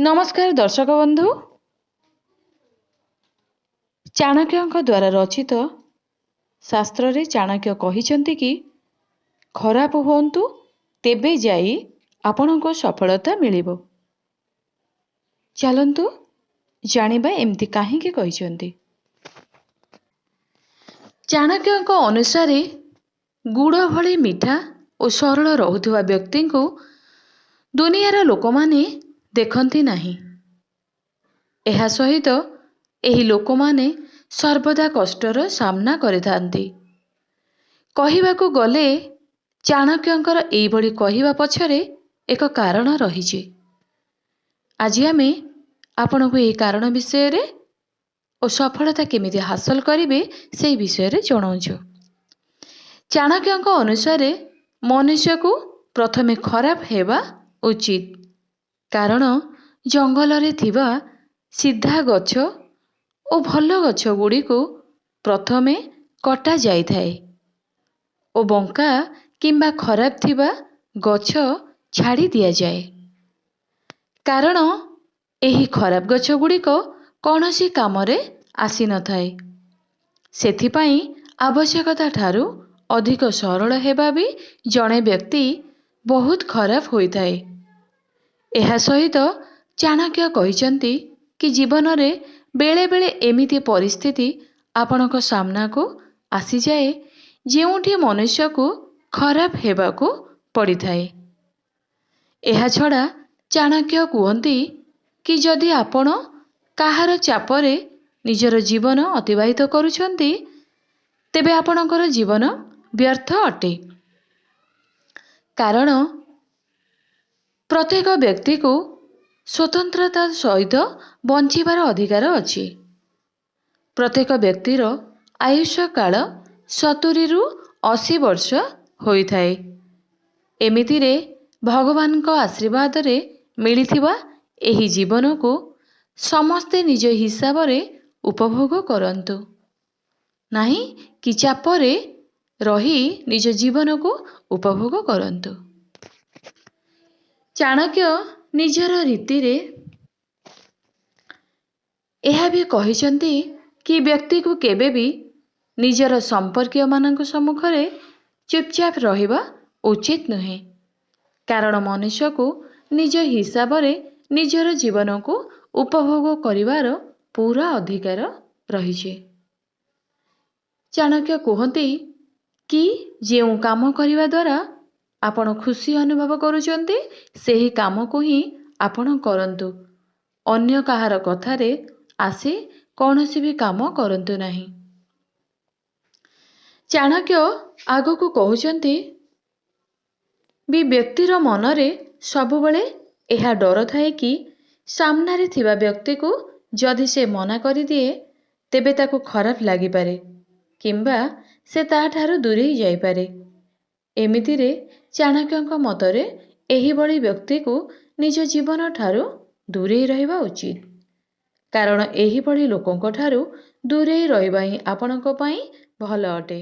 नमस्कार दर्शक बंधु। चाणक्य द्वारा रचित शास्त्र रे चाणक्य कहिसंती कि खराब हुंतु तेबे जाई आपनको सफलता मिलिबो। चलंतु जानिबा एमती काहेकि कहिसंती। चाणक्य अनुसार गुड़ भली मीठा और सरल रहुथुवा व्यक्ति को दुनियार लोक माने देखंती नाही। एहा सहित एही लोक माने सर्वदा कष्टर सामना करिथांती। कहिबाकू गले चाणक्यंकर एई भली कहिबा पछरे एक कारण रहिछि। आज आमे आपनको एही कारण विषय रे और सफलता केमिति हासिल करिवे सेई विषय रे जणाउछु। चाणक्यंक अनुसार मनुष्य को प्रथमे खराब हेबा उचित, कारण जंगल रे थिबा सीधा गछ ओ भल गछ गुड़ी को प्रथमे कटा जाई थाए ओ बंका किंबा खराब थिबा गछ छाड़ी दिया जाए, कारण एही खराब गछ गुड़ी को कौनसी कामरे आसी न थाए। सेथिपाई आवश्यकता ठारू अधिक सरल हेबा भी जणे व्यक्ति बहुत खराब होई थाए। एहा सहित चाणक्य कहिसंती कि जीवन रे बेले बेले एमिति परिस्थिति आपणक सामना को आसी जाए जेउठी मनुष्य को खराब हेबा को पड़ी थाए। एहा छड़ा चाणक्य कहती कि जदि आपण काहार चापरे निजर जीवन अतिबाहित करुछंती तेबे आपणकर जीवन व्यर्थ अटे, कारण प्रत्येक व्यक्ति को स्वतंत्रता सहित बंचिबार अधिकार अछि। प्रत्येक व्यक्तिर आयुष्य काल 70 रु 80 वर्ष होई थाए। एमितिरे भगवान को आशीर्वाद रे मिलिथिबा एही जीवन को समस्ते निज हिसाब रे उपभोग करंतु, नहीं कि चापरे रही निज जीवन को उपभोग करंतु। चाणक्य निजर रीति रे एहा भी कहिसंती कि व्यक्ति को केबे भी निजर संपर्कीय मानक सम्मुखरे चुपचाप रहिबा उचित नुहे, कारण मनुष्य को निज हिसाब रे निजर जीवन को उपभोग करिवार पूरा अधिकार रहिছে। चाणक्य कहते कि जेउ काम करिवा द्वारा आपण खुशी अनुभव करुचंती सेही काम को ही आपण करंतु, अन्य काहार कथारे आसे कौनसी भी काम करंतु नहीं। चाणक्य आगो को कहउचंती भी व्यक्तिर मनरे सबुबले एहा डर थाए कि सामना रे थिबा व्यक्ति को जदि से मना करि दिए तेबे ताकू खराब लागि पारे किंबा से ता ठारू दूरेई जाई पारे। एमितिरे चाणक्यंक मतरे एही बड़ी व्यक्ति को निज जीवन ठारू दूरेई रहिबा उचित, कारण एही बड़ी लोकंक ठारू दूरेई रहिबा ही आपणक पई भल अटे।